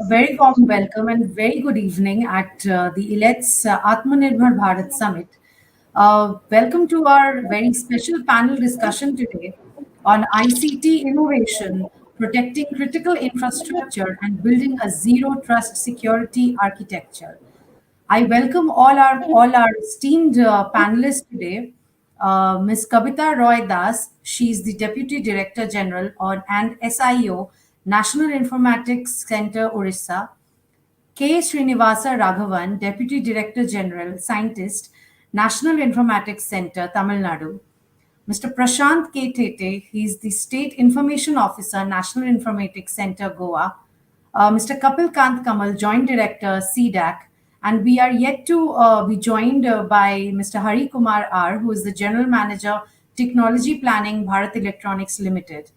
Very warm welcome and very good evening at the Elets Atmanirbhar Bharat Summit. Welcome to our very special panel discussion today on ICT innovation, protecting critical infrastructure and building a zero trust security architecture. I welcome all our esteemed panelists today. Ms. Kavita Roy Das, she is the Deputy Director General and SIO, National Informatics Center, Orissa. K. Srinivasa Raghavan, Deputy Director General, Scientist, National Informatics Center, Tamil Nadu. Mr. Prashant K. Tete, he is the State Information Officer, National Informatics Center, Goa. Mr. Kapil Kant Kamal, Joint Director, CDAC. And we are yet to be joined by Mr. Hari Kumar R., who is the General Manager, Technology Planning, Bharat Electronics Limited.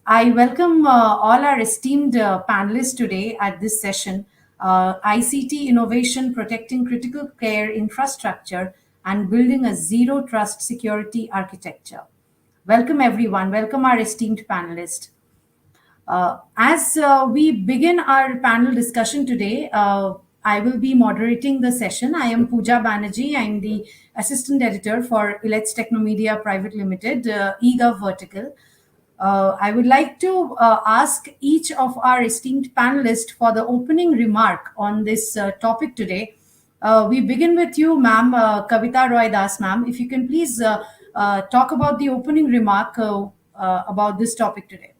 I welcome all our esteemed panelists today at this session, ICT Innovation, Protecting Critical Care Infrastructure and Building a Zero Trust Security Architecture. Welcome everyone, welcome our esteemed panelists. As we begin our panel discussion today, I will be moderating the session. I am Pooja Banerjee. I am the Assistant Editor for Elets Technomedia Private Limited, eGov Vertical. I would like to ask each of our esteemed panelists for the opening remark on this topic today. We begin with you, ma'am, Kavita Roy Das, ma'am. If you can please talk about the opening remark about this topic today.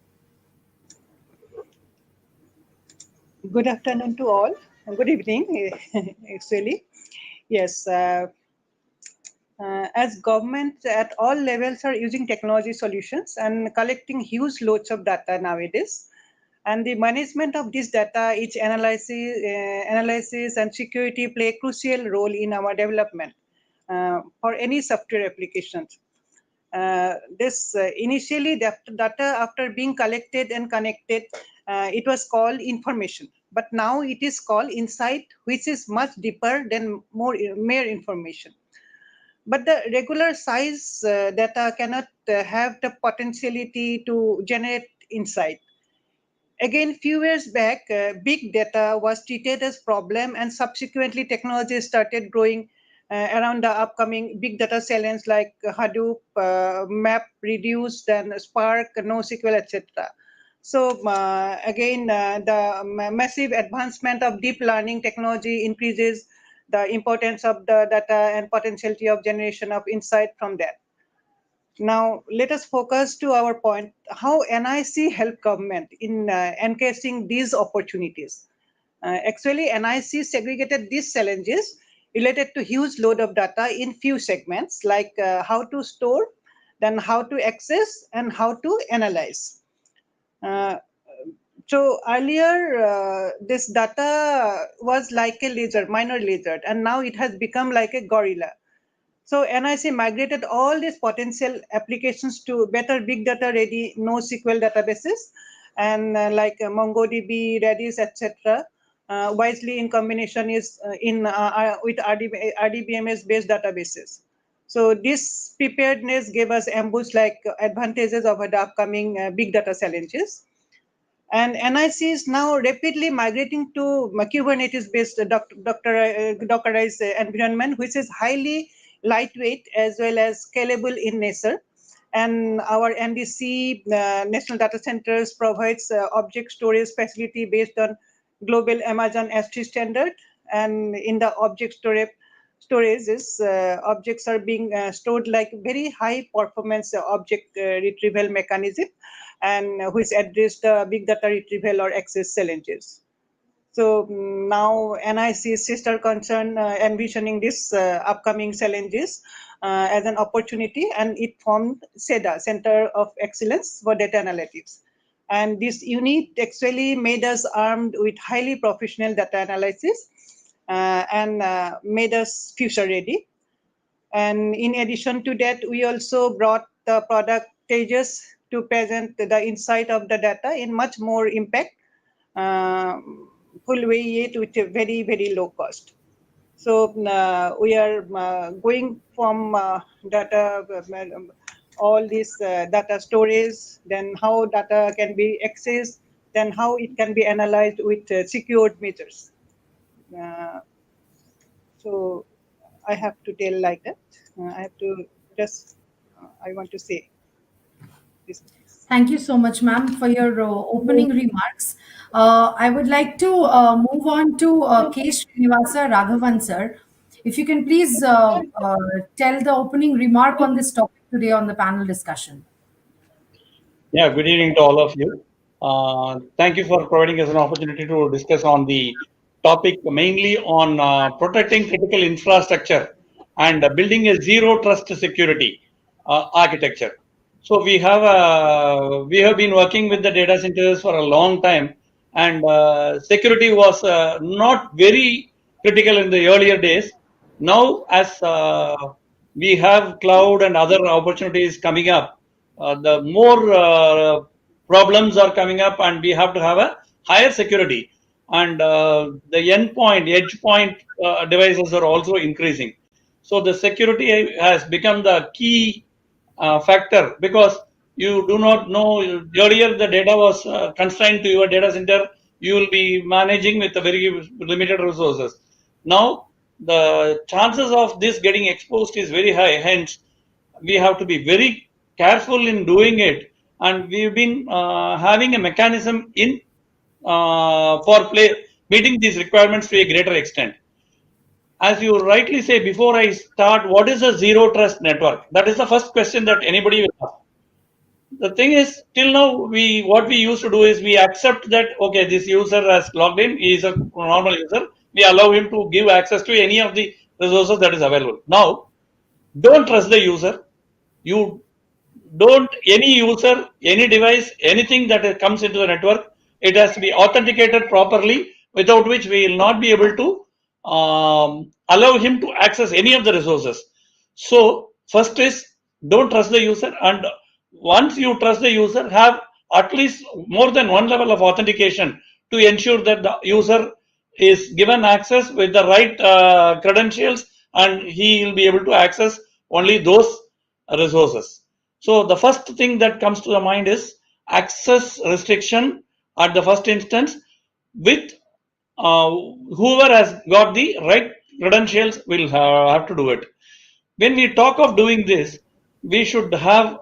Good afternoon to all. Good evening, actually. Yes, as governments at all levels are using technology solutions and collecting huge loads of data nowadays. And the management of this data, its analysis and security play a crucial role in our development for any software applications. Initially, the data after being collected and connected, it was called information. But now it is called insight, which is much deeper than mere information. But the regular size data cannot have the potentiality to generate insight. Again, few years back, big data was treated as problem, and subsequently technology started growing around the upcoming big data challenge like Hadoop, MapReduce, then Spark, NoSQL, etc. So again, the massive advancement of deep learning technology increases the importance of the data and potentiality of generation of insight from that. Now, let us focus to our point, how NIC help government in encasing these opportunities. Actually, NIC segregated these challenges related to huge load of data in few segments, like how to store, then how to access, and how to analyze. So earlier, this data was like a lizard, minor lizard, and now it has become like a gorilla. So NIC migrated all these potential applications to better big data ready NoSQL databases and like MongoDB, Redis, etc. Wisely in combination is with RDBMS based databases. So this preparedness gave us ambush like advantages over the upcoming big data challenges. And NIC is now rapidly migrating to Kubernetes-based Dockerized environment, which is highly lightweight as well as scalable in nature. And our NDC, National Data Centers, provides object storage facility based on global Amazon S3 standard. And in the object storage objects are being stored like very high performance object retrieval mechanism, and which address the big data retrieval or access challenges. So now NIC's sister concern envisioning this upcoming challenges as an opportunity, and it formed SEDA, Center of Excellence for Data Analytics. And this unit actually made us armed with highly professional data analysis and made us future ready. And in addition to that, we also brought the product Tejas to present the insight of the data in much more impact, full way yet with a very, very low cost. So we are going from data, all this data storage, then how data can be accessed, then how it can be analyzed with secured measures. Uh, so I have to tell like that. I have to just, I want to say these things. Thank you so much, ma'am, for your opening remarks. I would like to move on to K. Srinivasa Raghavan, sir. If you can please tell the opening remark on this topic today on the panel discussion. Yeah, good evening to all of you. Thank you for providing us an opportunity to discuss on the topic mainly on protecting critical infrastructure and building a zero trust security architecture. So we have been working with the data centers for a long time, and security was not very critical in the earlier days. Now, as we have cloud and other opportunities coming up, the more problems are coming up, and we have to have a higher security. And the endpoint, edge point devices are also increasing. So the security has become the key factor, because you do not know. Earlier the data was constrained to your data center. You will be managing with a very limited resources. Now the chances of this getting exposed is very high. Hence, we have to be very careful in doing it, and we've been having a mechanism in for play meeting these requirements to a greater extent. As you rightly say, before I start, what is a zero trust network? That is the first question that anybody will ask. The thing is, till now, we what we used to do is we accept that okay, this user has logged in, he is a normal user. We allow him to give access to any of the resources that is available. Now, don't trust the user. You don't, any user, any device, anything that comes into the network, it has to be authenticated properly, without which we will not be able to allow him to access any of the resources. So first is, don't trust the user, and once you trust the user, have at least more than one level of authentication to ensure that the user is given access with the right credentials, and he will be able to access only those resources. So the first thing that comes to the mind is access restriction at the first instance, with uh, whoever has got the right credentials will have to do it. When we talk of doing this, we should have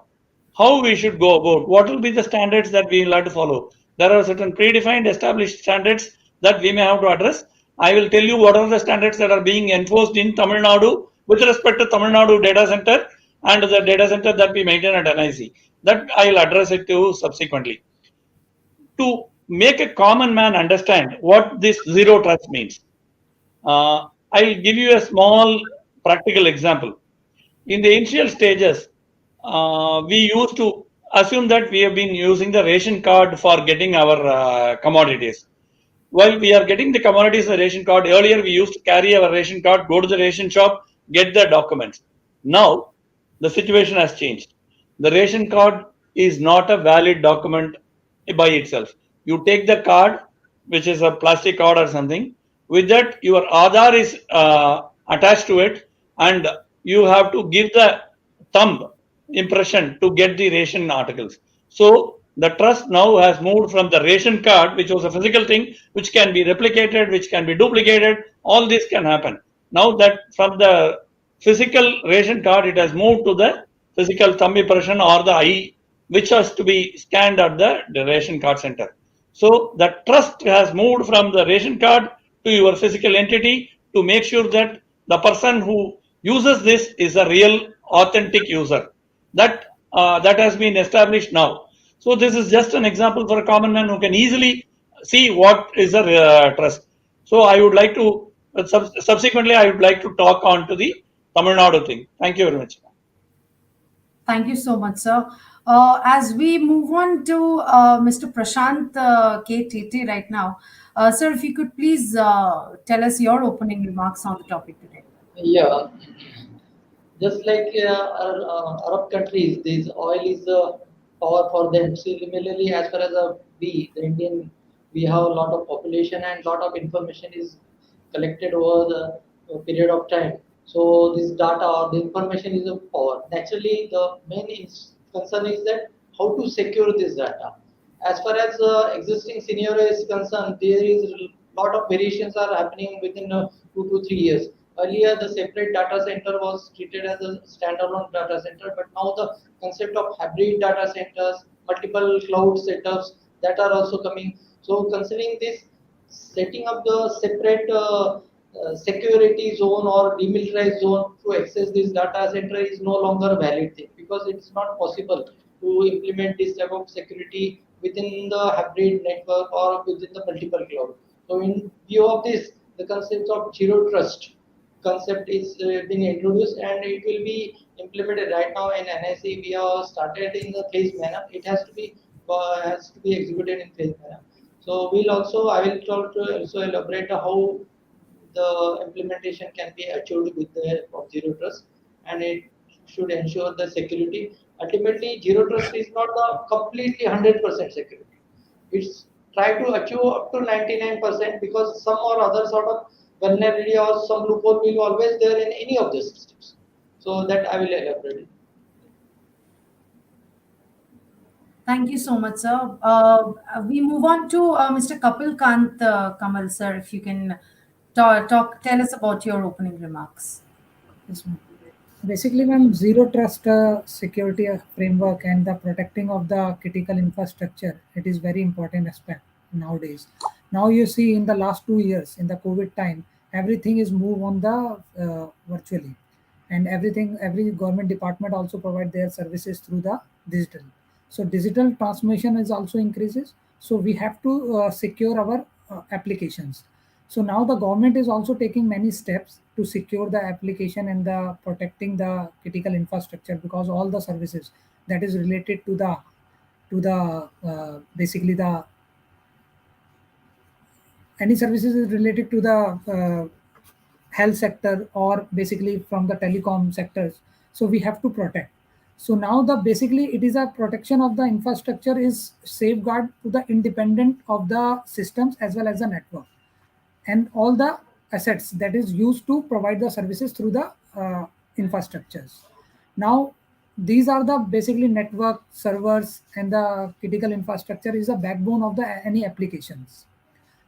how we should go about, what will be the standards that we will have to follow. There are certain predefined established standards that we may have to address. I will tell you what are the standards that are being enforced in Tamil Nadu with respect to Tamil Nadu data center and the data center that we maintain at NIC. That I will address it to subsequently. To make a common man understand what this zero trust means, I'll give you a small practical example. In the initial stages, we used to assume that we have been using the ration card for getting our commodities. While we are getting the commodities, the ration card, earlier we used to carry our ration card, go to the ration shop, get the documents. Now, the situation has changed. The ration card is not a valid document by itself. You take the card, which is a plastic card or something. With that, your Aadhaar is attached to it, and you have to give the thumb impression to get the ration articles. So the trust now has moved from the ration card, which was a physical thing, which can be replicated, which can be duplicated. All this can happen. Now that from the physical ration card, it has moved to the physical thumb impression or the eye, which has to be scanned at the ration card center. So the trust has moved from the ration card to your physical entity to make sure that the person who uses this is a real authentic user. That has been established now. So this is just an example for a common man who can easily see what is a trust. So I would like to subsequently I would like to talk on to the Tamil Nadu thing. Thank you very much. Thank you so much, sir. As we move on to Mr. Prashant K. Tete right now, sir, if you could please tell us your opening remarks on the topic today. Yeah, just like Arab countries, this oil is power for them. Similarly, as far as the Indian, we have a lot of population and lot of information is collected over the period of time. So this data or the information is a power. Naturally, the main concern is that how to secure this data. As far as existing scenario is concerned, there is a lot of variations are happening within 2 to 3 years. Earlier, the separate data center was treated as a standalone data center, but now the concept of hybrid data centers, multiple cloud setups that are also coming. So, considering this, setting up the separate security zone or demilitarized zone to access this data center is no longer valid thing, because it's not possible to implement this type of security within the hybrid network or within the multiple cloud. So in view of this, the concept of zero trust concept is being introduced, and it will be implemented right now in NIC. We have started in the phase manner. It has to be executed in phase manner. So I will try to also elaborate how the implementation can be achieved with the help of zero trust, and it should ensure the security. Ultimately, zero trust is not the completely 100% security. It's try to achieve up to 99%, because some or other sort of vulnerability or some loophole will always there in any of the systems. So that I will elaborate. Thank you so much, sir. We move on to Mr. Kapil Kant Kamal, sir. If you can tell us about your opening remarks. Yes, ma'am. Basically, ma'am, zero trust security framework and the protecting of the critical infrastructure, it is very important aspect nowadays. Now you see in the last 2 years, in the COVID time, everything is moved on the virtually, and every government department also provide their services through the digital. So digital transformation is also increases. So we have to secure our applications. So now the government is also taking many steps to secure the application and the protecting the critical infrastructure, because all the services that is related to the basically the any services is related to the health sector or basically from the telecom sectors. So we have to protect. So now the basically it is a protection of the infrastructure is safeguard to the independent of the systems as well as the network and all the assets that is used to provide the services through the infrastructures. Now, these are the basically network servers and the critical infrastructure is the backbone of the any applications.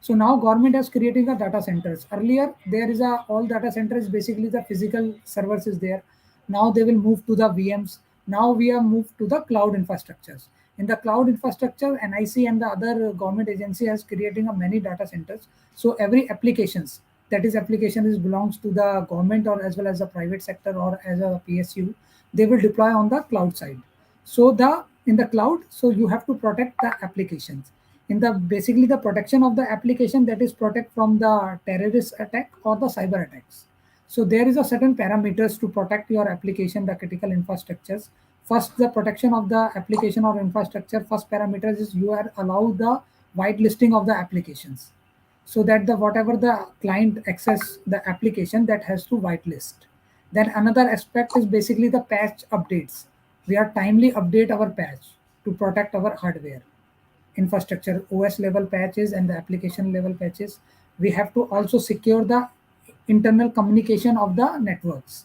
So now government has created the data centers. Earlier, there is a all data centers basically the physical servers is there. Now they will move to the VMs. Now we have moved to the cloud infrastructures. In the cloud infrastructure, NIC and the other government agency has creating a many data centers. So every applications that is application is belongs to the government or as well as the private sector or as a PSU, they will deploy on the cloud side. So the in the cloud, so you have to protect the applications in the basically the protection of the application that is protect from the terrorist attack or the cyber attacks. So there is a certain parameters to protect your application, the critical infrastructures. First, the protection of the application or infrastructure. First parameters is you are allow the whitelisting of the applications, so that the whatever the client access the application that has to whitelist. Then another aspect is basically the patch updates. We are timely update our patch to protect our hardware infrastructure, OS level patches and the application level patches. We have to also secure the internal communication of the networks.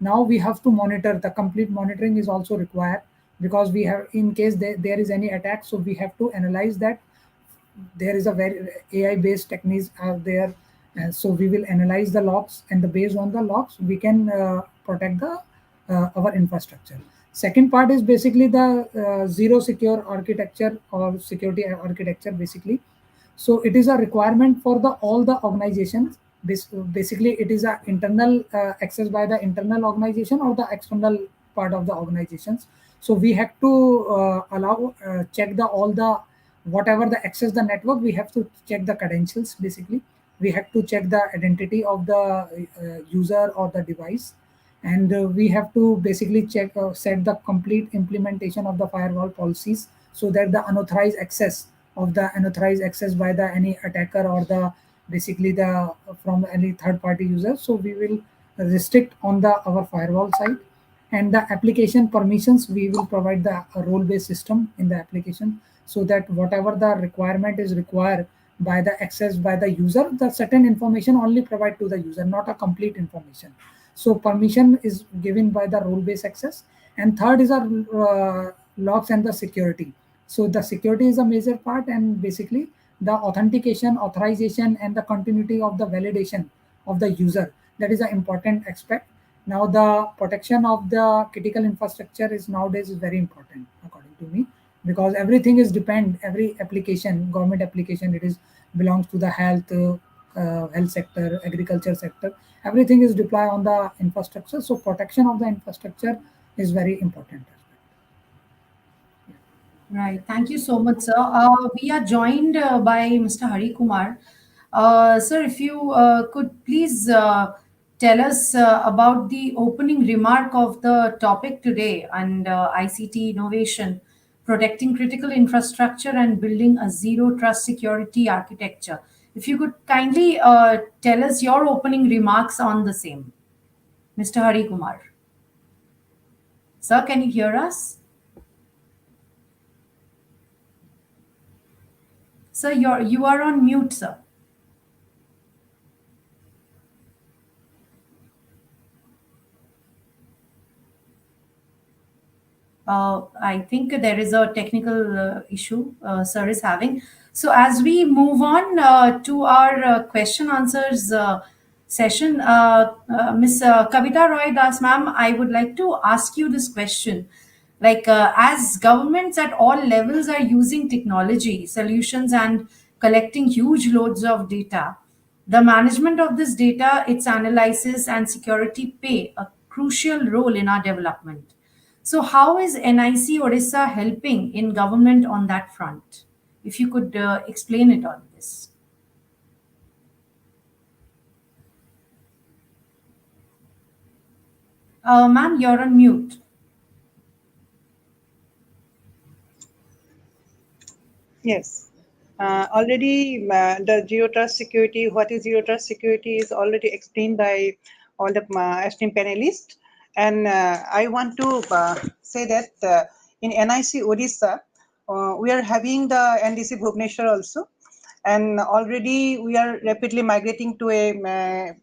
Now we have to monitor, the complete monitoring is also required, because we have in case there is any attack, so we have to analyze that. There is a very AI based techniques out there, and so we will analyze the logs, and based on the logs we can protect the our infrastructure. Second part is basically the zero secure architecture or security architecture basically. So it is a requirement for the all the organizations. Basically it is a internal access by the internal organization or the external part of the organizations. So we have to allow check the all the whatever the access the network, we have to check the credentials basically. We have to check the identity of the user or the device, and we have to basically check set the complete implementation of the firewall policies, so that the unauthorized access by the any attacker or the basically the from any third party user, so we will restrict on the our firewall side. And the application permissions, we will provide the role based system in the application, so that whatever the requirement is required by the access by the user, the certain information only provide to the user, not a complete information. So permission is given by the role based access. And third is our logs and the security. So the security is a major part, and basically the authentication, authorization, and the continuity of the validation of the user, that is an important aspect. Now the protection of the critical infrastructure is nowadays is very important according to me, because everything is depend, every application, government application, it is belongs to the health sector, agriculture sector, everything is deployed on the infrastructure. So protection of the infrastructure is very important. Right. Thank you so much, sir. We are joined by Mr. Hari Kumar. Sir, if you could please tell us about the opening remark of the topic today and ICT innovation, protecting critical infrastructure and building a zero trust security architecture. If you could kindly tell us your opening remarks on the same, Mr. Hari Kumar. Sir, can you hear us? Sir, you are on mute, sir. I think there is a technical issue sir is having. So as we move on to our question answers session, Miss Kavita Roy Das, ma'am, I would like to ask you this question. Like as governments at all levels are using technology solutions and collecting huge loads of data, the management of this data, its analysis and security play a crucial role in our development. So, how is NIC Odisha helping in government on that front? If you could explain it on this. Ma'am, you're on mute. Yes. Already, the zero trust security, what is zero trust security, is already explained by all the esteemed panelists. And I want to say that in NIC Odisha, we are having the NDC Bhubaneswar also. And already we are rapidly migrating to a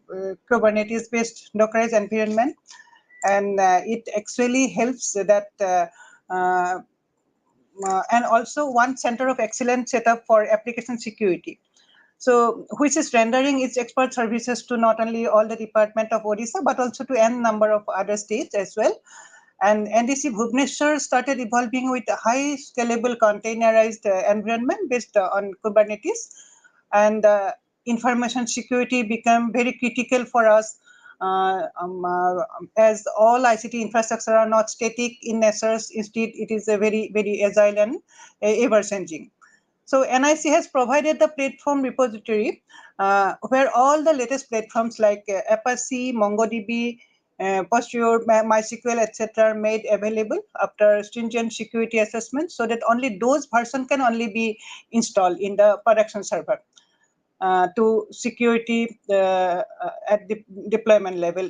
Kubernetes-based Dockerized environment. And it actually helps that and also one center of excellence set up for application security. So, which is rendering its expert services to not only all the Department of Odisha, but also to n number of other states as well. And NDC Bhubaneswar started evolving with a high scalable containerized environment based on Kubernetes. And information security became very critical for us as all ICT infrastructure are not static in nature. Instead, it is a very agile and ever changing. So NIC has provided the platform repository where all the latest platforms like Apache, MongoDB, Posture, MySQL, etc. are made available after stringent security assessment, so that only those versions can only be installed in the production server to security at the deployment level.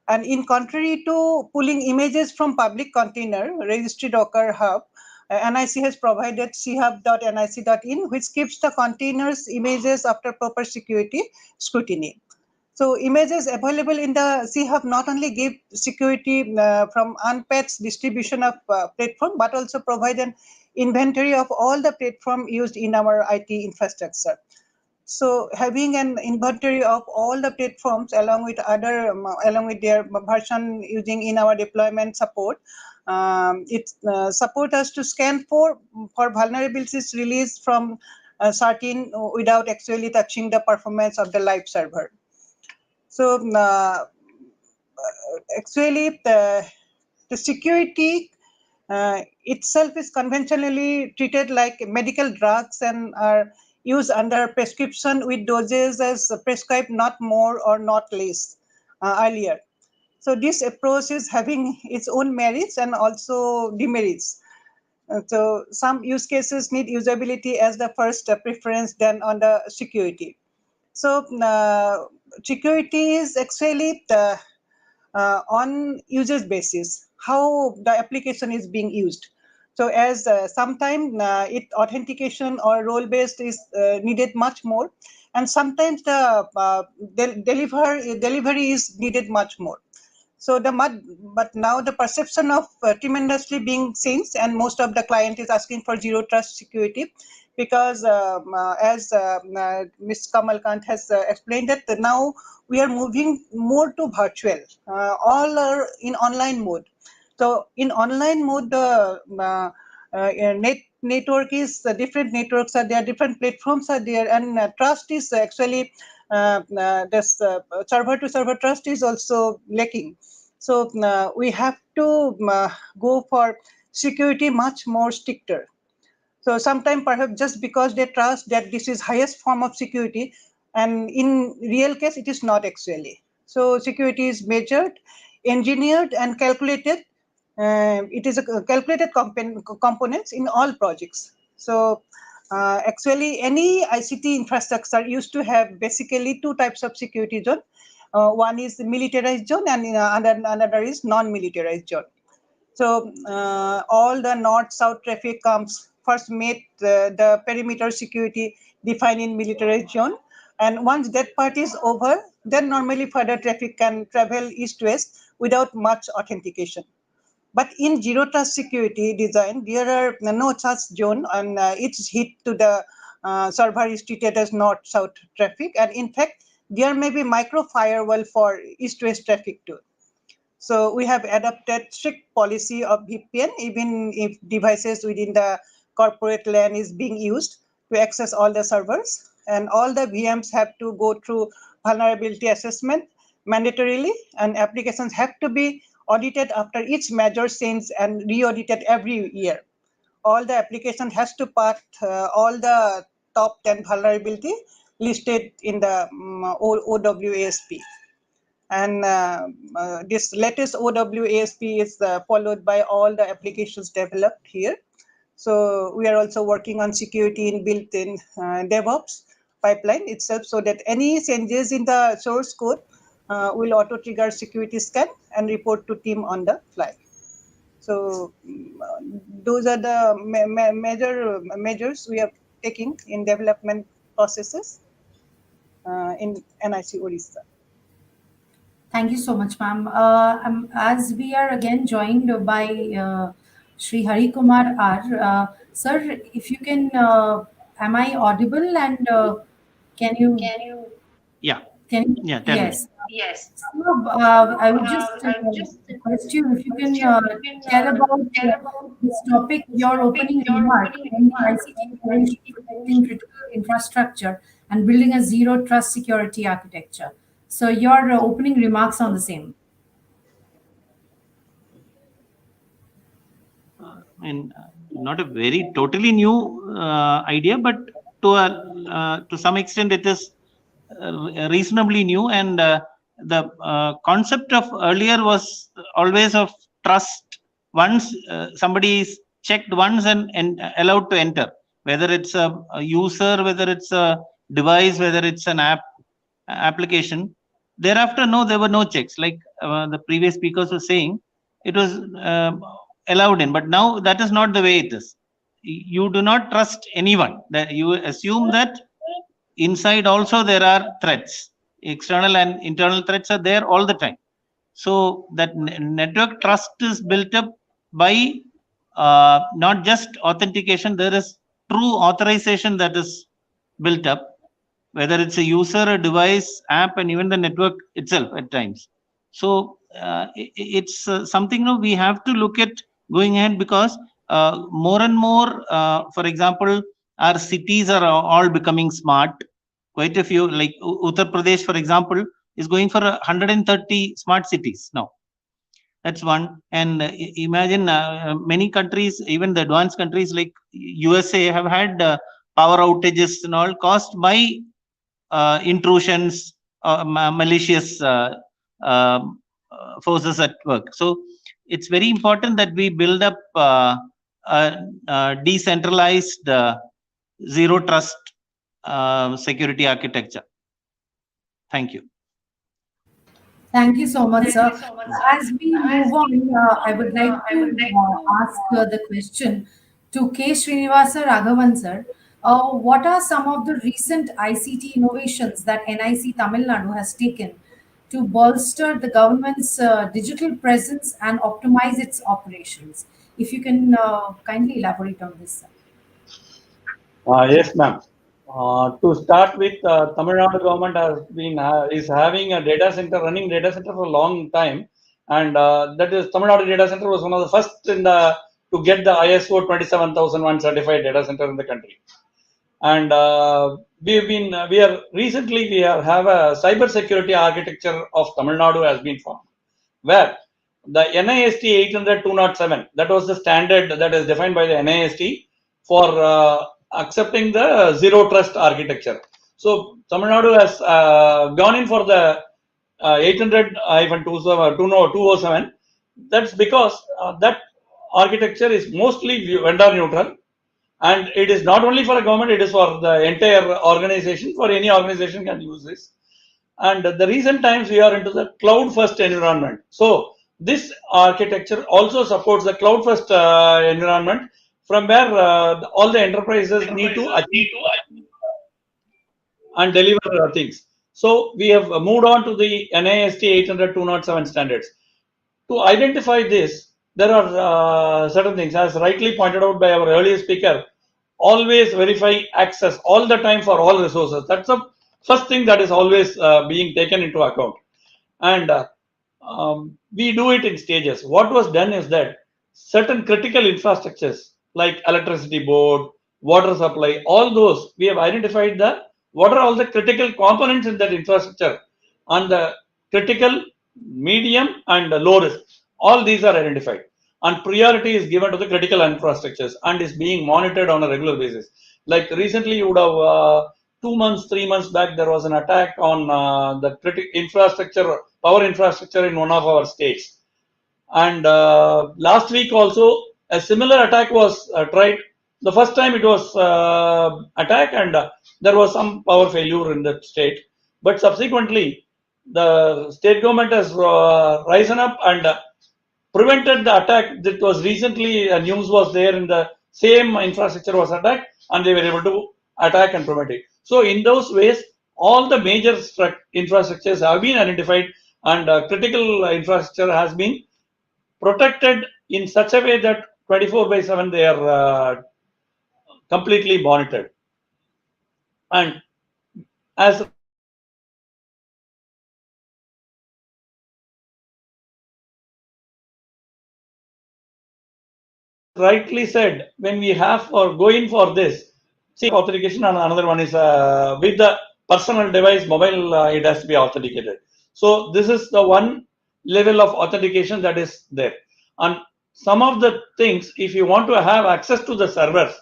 And in contrary to pulling images from public container, registry Docker Hub, NIC has provided chhub.nic.in, which keeps the containers images after proper security scrutiny. So images available in the chhub not only give security from unpatched distribution of platform, but also provide an inventory of all the platform used in our IT infrastructure. So having an inventory of all the platforms along with along with their version using in our deployment support, it support us to scan for vulnerabilities released from certain without actually touching the performance of the live server. So actually the security itself is conventionally treated like medical drugs and are used under prescription with doses as prescribed, not more or not less earlier. So this approach is having its own merits and also demerits. So some use cases need usability as the first preference than on the security. So security is actually on users basis, how the application is being used. So as sometimes it authentication or role based is needed much more, and sometimes the delivery is needed much more. So but now the perception of tremendously being changed, and most of the client is asking for zero trust security, because as Ms. Kamal Kant has explained that now we are moving more to virtual. All are in online mode. So in online mode, the network is different networks are there, different platforms are there, and trust is actually this server to server trust is also lacking. So we have to go for security much more stricter. So sometimes perhaps just because they trust that this is highest form of security, and in real case it is not actually. So security is measured, engineered, and calculated. It is a calculated components in all projects. So actually any ICT infrastructure used to have basically two types of security zone. One is the militarized zone, and another is non-militarized zone. So all the north-south traffic comes first meet the perimeter security defined in militarized zone, and once that part is over, then normally further traffic can travel east-west without much authentication. But in zero trust security design, there are no such zone, and it's hit to the server is treated as north-south traffic, and in fact, there may be micro firewall for east-west traffic too. So we have adopted strict policy of VPN, even if devices within the corporate LAN is being used to access all the servers. And all the VMs have to go through vulnerability assessment mandatorily, and applications have to be audited after each major change and re-audited every year. All the application has to pass all the top 10 vulnerability listed in the OWASP. And this latest OWASP is followed by all the applications developed here. So we are also working on security in built-in DevOps pipeline itself, so that any changes in the source code will auto-trigger security scan and report to team on the fly. So those are the major measures we are taking in development processes in NIC Orissa. Thank you so much, ma'am. As we are again joined by Shri Hari Kumar R. Sir, if you can, am I audible, and can you, Yeah, can you, yeah, tell me. yes. So, I would just request you if you can tell about this topic, your opening remark on the ICT innovation protecting critical infrastructure and building a zero trust security architecture. So, your opening remarks on the same. And not a very totally new idea, but to some extent it is reasonably new. And the concept of earlier was always of trust. Once somebody is checked once and allowed to enter, whether it's a user, whether it's a device, whether it's an application. Thereafter, no, there were no checks. Like the previous speakers were saying, it was allowed in, but now that is not the way it is. You do not trust anyone. That you assume that inside also there are threats. External and internal threats are there all the time. So that network trust is built up by not just authentication. There is true authorization that is built up, whether it's a user, a device, app, and even the network itself at times. So it's something we have to look at going ahead, because more and more, for example, our cities are all becoming smart. Quite a few, like Uttar Pradesh, for example, is going for 130 smart cities now. That's one. And imagine many countries, even the advanced countries like USA, have had power outages and all caused by intrusions, malicious forces at work. So it's very important that we build up a decentralized zero trust security architecture. Thank you. Thank you so much, sir. As we move on, I would like to ask the question to K. Srinivasa Raghavan, sir. What are some of the recent ICT innovations that NIC Tamil Nadu has taken to bolster the government's digital presence and optimize its operations. If you can kindly elaborate on this, sir. Yes, ma'am. To start with, Tamil Nadu government has been is having a data center, running data center for a long time, and that is Tamil Nadu data center was one of the first in the to get the ISO 27001 certified data center in the country. And we are recently have a cyber security architecture of Tamil Nadu has been formed, where the NIST 800-207, that was the standard that is defined by the NIST for accepting the zero trust architecture. So Tamil Nadu has gone in for the 800-207. That's because that architecture is mostly vendor neutral, and it is not only for a government, it is for the entire organization. For any organization can use this. And the recent times we are into the cloud first environment, so this architecture also supports the cloud first environment, from where all the enterprises need to achieve and deliver things. So we have moved on to the NIST 800-207 standards. To identify this, there are certain things, as rightly pointed out by our earlier speaker. Always verify access all the time for all resources. That's the first thing that is always being taken into account. And we do it in stages. What was done is that certain critical infrastructures like electricity board, water supply, all those, we have identified the what are all the critical components in that infrastructure, and the critical, medium, and the low risk. All these are identified, and priority is given to the critical infrastructures and is being monitored on a regular basis. Like recently, you would have 2 months, 3 months back, there was an attack on the infrastructure, power infrastructure in one of our states. And last week also, a similar attack was tried. The first time it was attack, and there was some power failure in that state. But subsequently, the state government has risen up and prevented the attack. That was recently news was there in the same infrastructure was attacked, and they were able to attack and prevent it. So in those ways, all the major infrastructures have been identified, and critical infrastructure has been protected in such a way that 24/7 they are completely monitored. And as rightly said, when we have or go in for this, see authentication, and another one is with the personal device, mobile, it has to be authenticated. So this is the one level of authentication that is there. And some of the things, if you want to have access to the servers,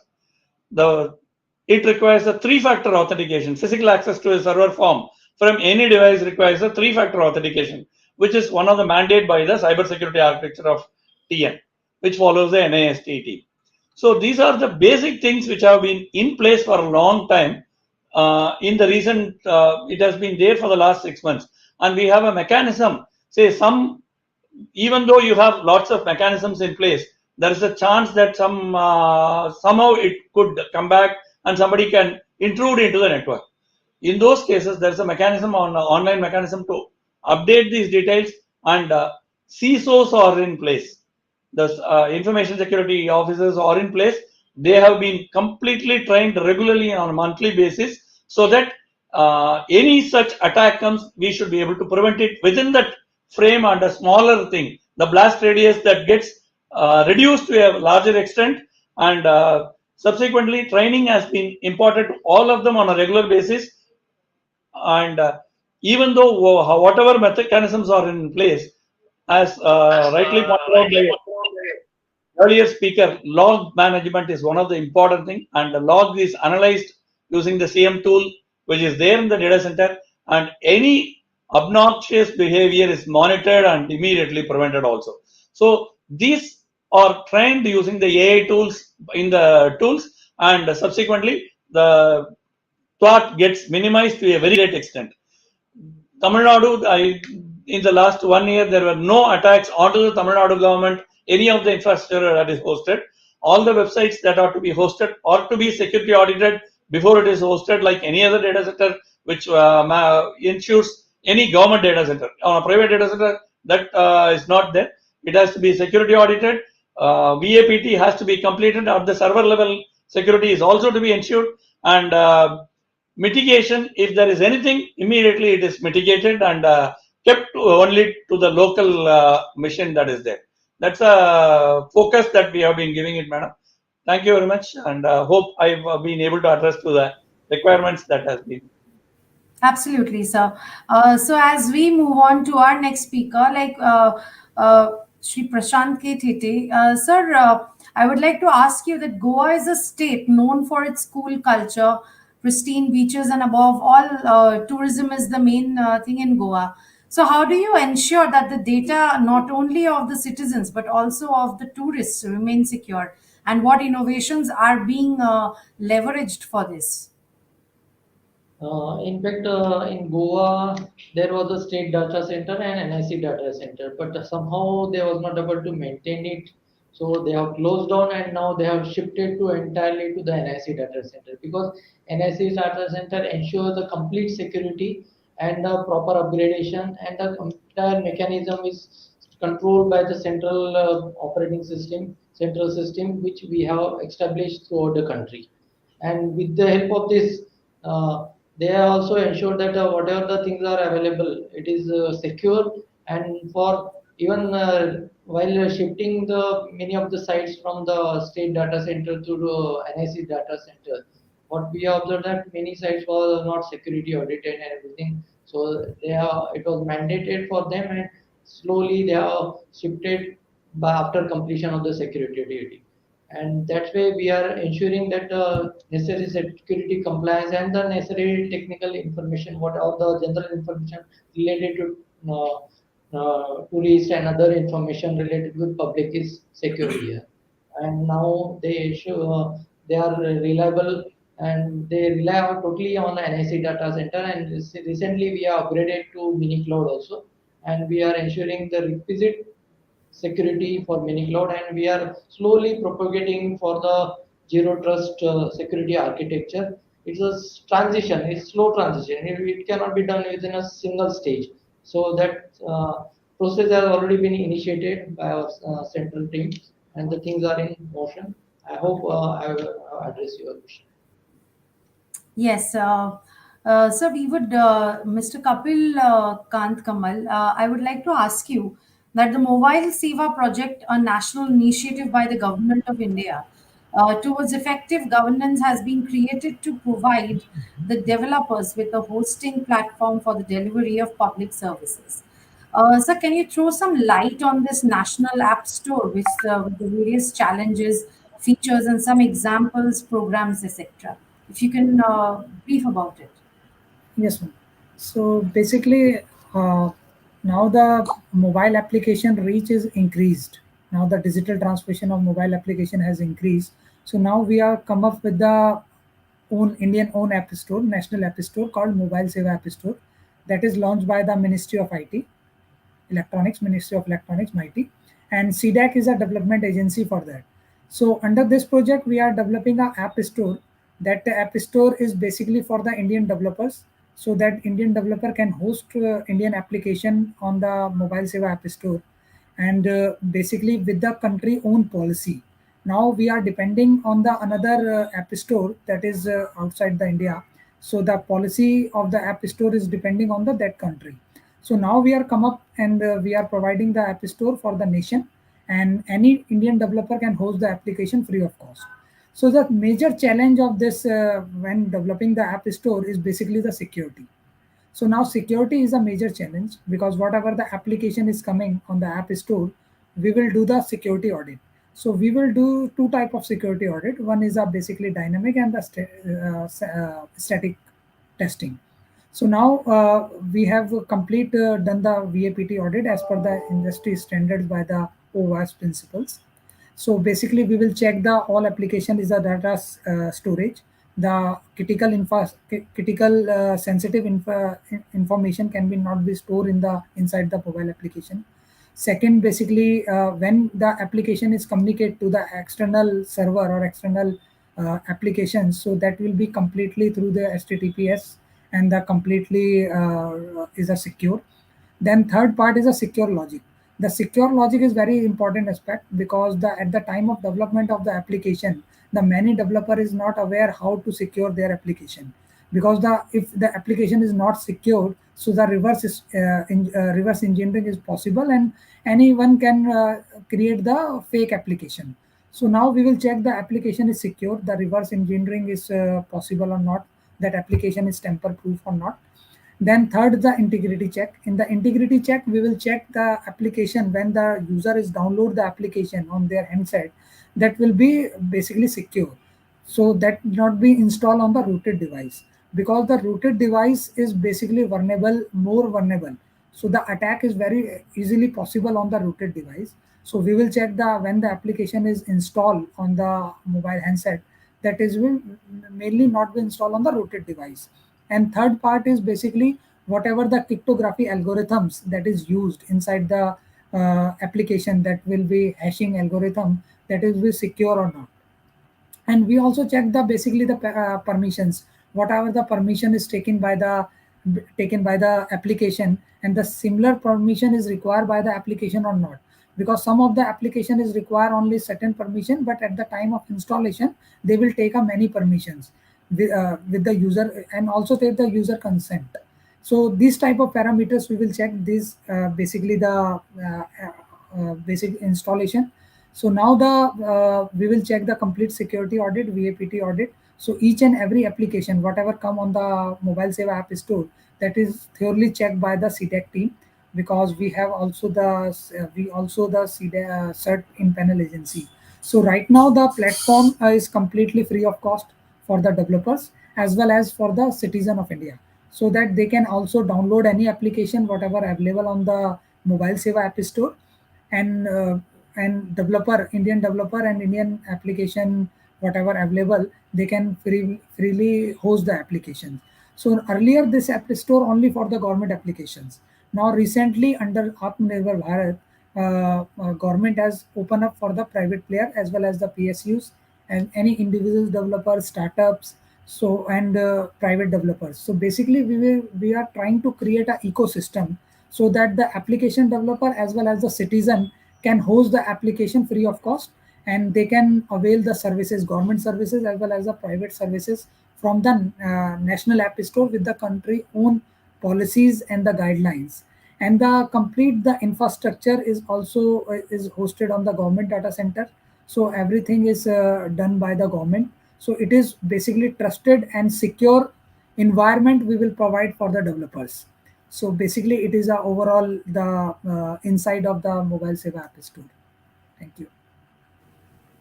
it requires a three-factor authentication. Physical access to a server farm from any device requires a three-factor authentication, which is one of the mandate by the cybersecurity architecture of TN, which follows the NIST. So these are the basic things which have been in place for a long time. In the recent, it has been there for the last 6 months, and we have a mechanism. Say even though you have lots of mechanisms in place, there is a chance that somehow it could come back and somebody can intrude into the network. In those cases, there is a mechanism online mechanism to update these details, and CISOs are in place. The information security officers are in place. They have been completely trained regularly on a monthly basis, so that any such attack comes, we should be able to prevent it within that frame, and a smaller thing, the blast radius that gets reduced to a larger extent. And subsequently, training has been imparted to all of them on a regular basis. And even though whatever mechanisms are in place, as rightly pointed out by earlier speaker, log management is one of the important things, and the log is analyzed using the same tool which is there in the data center, and any obnoxious behavior is monitored and immediately prevented also. So these are trained using the AI tools in the tools, and subsequently the threat gets minimized to a very great extent. Tamil Nadu, in the last 1 year, there were no attacks onto the Tamil Nadu government, any of the infrastructure that is hosted. All the websites that are to be hosted are to be security audited before it is hosted, like any other data center, which ensures any government data center. On a private data center, that is not there. It has to be security audited. VAPT has to be completed at the server level. Security is also to be ensured, and mitigation, if there is anything, immediately it is mitigated and kept only to the local mission that is there. That's a focus that we have been giving it, madam. Thank you very much, and hope I've been able to address to the requirements that has been. Absolutely, sir. So as we move on to our next speaker, Shri Prashant K. Thete, sir, I would like to ask you that Goa is a state known for its cool culture, pristine beaches, and above all, tourism is the main thing in Goa. So how do you ensure that the data not only of the citizens but also of the tourists remain secure? And what innovations are being leveraged for this? In fact, in Goa, there was a state data center and NIC data center, but somehow they was not able to maintain it. So they have closed down and now they have shifted to entirely to the NIC data center because NIC data center ensures the complete security and the proper upgradation and the entire mechanism is controlled by the central operating system, central system, which we have established throughout the country. And with the help of this, they also ensure that whatever the things are available, it is secure. And for even while shifting the many of the sites from the state data center to the NIC data center, what we observed that many sites were not security audited and everything. So it was mandated for them, and slowly they are shifted by after completion of the security duty. And that way we are ensuring that necessary security compliance and the necessary technical information, what all the general information related to tourist and other information related with public is secure here. And now they are reliable and they rely on totally on NIC data center. And recently we are upgraded to mini cloud also, and we are ensuring the requisite security for mini cloud, and we are slowly propagating for the zero trust security architecture. It's a transition, it's slow transition. It cannot be done within a single stage. So that process has already been initiated by our central team, and the things are in motion. I hope I will address your question. Yes, sir, we would, Mr. Kapil Kant Kamal, I would like to ask you that the Mobile Seva project, a national initiative by the Government of India towards effective governance, has been created to provide the developers with a hosting platform for the delivery of public services. Sir, can you throw some light on this national app store with the various challenges, features, and some examples, programs, etc.? If you can brief about it. Yes, ma'am. So basically, uh, now the mobile application reach is increased. Now the digital transmission of mobile application has increased. So now we are come up with the own Indian own app store, national app store called Mobile Seva App Store, that is launched by the Ministry of IT, Electronics, Ministry of Electronics, MIT, and CDAC is a development agency for that. So under this project, we are developing a app store. That app store is basically for the Indian developers, so that Indian developer can host Indian application on the Mobile Seva App Store, and basically with the country own policy. Now we are depending on the another app store that is outside the India. So the policy of the app store is depending on the that country. So now we are come up and we are providing the app store for the nation, and any Indian developer can host the application free of cost. So the major challenge of this when developing the app store is basically the security. So now security is a major challenge because whatever the application is coming on the app store, we will do the security audit. So we will do two type of security audit. One is a basically dynamic and the static testing. So now we have complete done the VAPT audit as per the industry standards by the OWASP principles. So basically, we will check the all application is the data storage. The critical sensitive information can be not be stored in the inside the mobile application. Second, basically, when the application is communicate to the external server or external applications, so that will be completely through the HTTPS and the completely is a secure. Then third part is a secure logic. The secure logic is very important aspect, because the at the time of development of the application, the many developer is not aware how to secure their application, because the if the application is not secured, so the reverse engineering is possible, and anyone can create the fake application. So now we will check the application is secure, the reverse engineering is possible or not, that application is tamper proof or not. Then third, the integrity check. In the integrity check, we will check the application when the user is download the application on their handset. That will be basically secure. So that not be installed on the rooted device, because the rooted device is basically vulnerable, more vulnerable. So the attack is very easily possible on the rooted device. So we will check the when the application is installed on the mobile handset, that is will mainly not be installed on the rooted device. And third part is basically whatever the cryptography algorithms that is used inside the application, that will be hashing algorithm, that is be secure or not. And we also check the basically the permissions, whatever the permission is taken by the application, and the similar permission is required by the application or not, because some of the application is require only certain permission, but at the time of installation they will take a many permissions with the user, and also take the user consent. So these type of parameters we will check, this basically the basic installation. So now the we will check the complete security audit, VAPT audit. So each and every application, whatever come on the mobile Seva app store, that is thoroughly checked by the CTEC team, because we have also the cert in panel agency. So right now the platform is completely free of cost for the developers as well as for the citizen of India, so that they can also download any application whatever available on the mobile Seva app store, and developer, Indian developer and Indian application whatever available, they can freely host the applications. So earlier this app store only for the government applications. Now recently under Atmanirbhar Bharat, government has opened up for the private player as well as the PSUs and any individual developers, startups, so and private developers. So basically we are trying to create an ecosystem, so that the application developer as well as the citizen can host the application free of cost, and they can avail the services, government services as well as the private services from the national app store with the country own policies and the guidelines. And the complete the infrastructure is also is hosted on the government data center. So everything is done by the government. So it is basically trusted and secure environment we will provide for the developers. So basically it is a overall the inside of the mobile Seva app store. Thank you.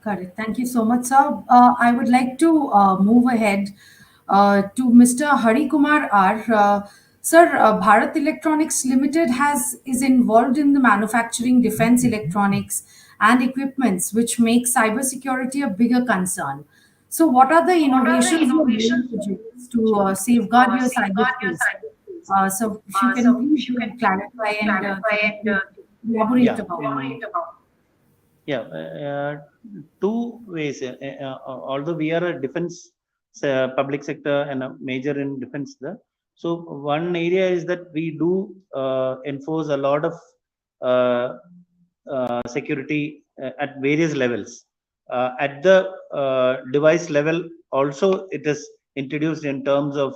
Correct. Thank you so much, sir. I would like to move ahead to Mr. Hari Kumar R. Sir, Bharat Electronics Limited is involved in the manufacturing defense electronics and equipments, which make cybersecurity a bigger concern. So, what are the innovations or main projects to safeguard your cyberspace? So, if you can please clarify and elaborate Yeah. about it. Yeah, two ways. Although we are a defense public sector and a major in defense, so one area is that we do enforce a lot of uh, security at various levels. At the device level, also it is introduced in terms of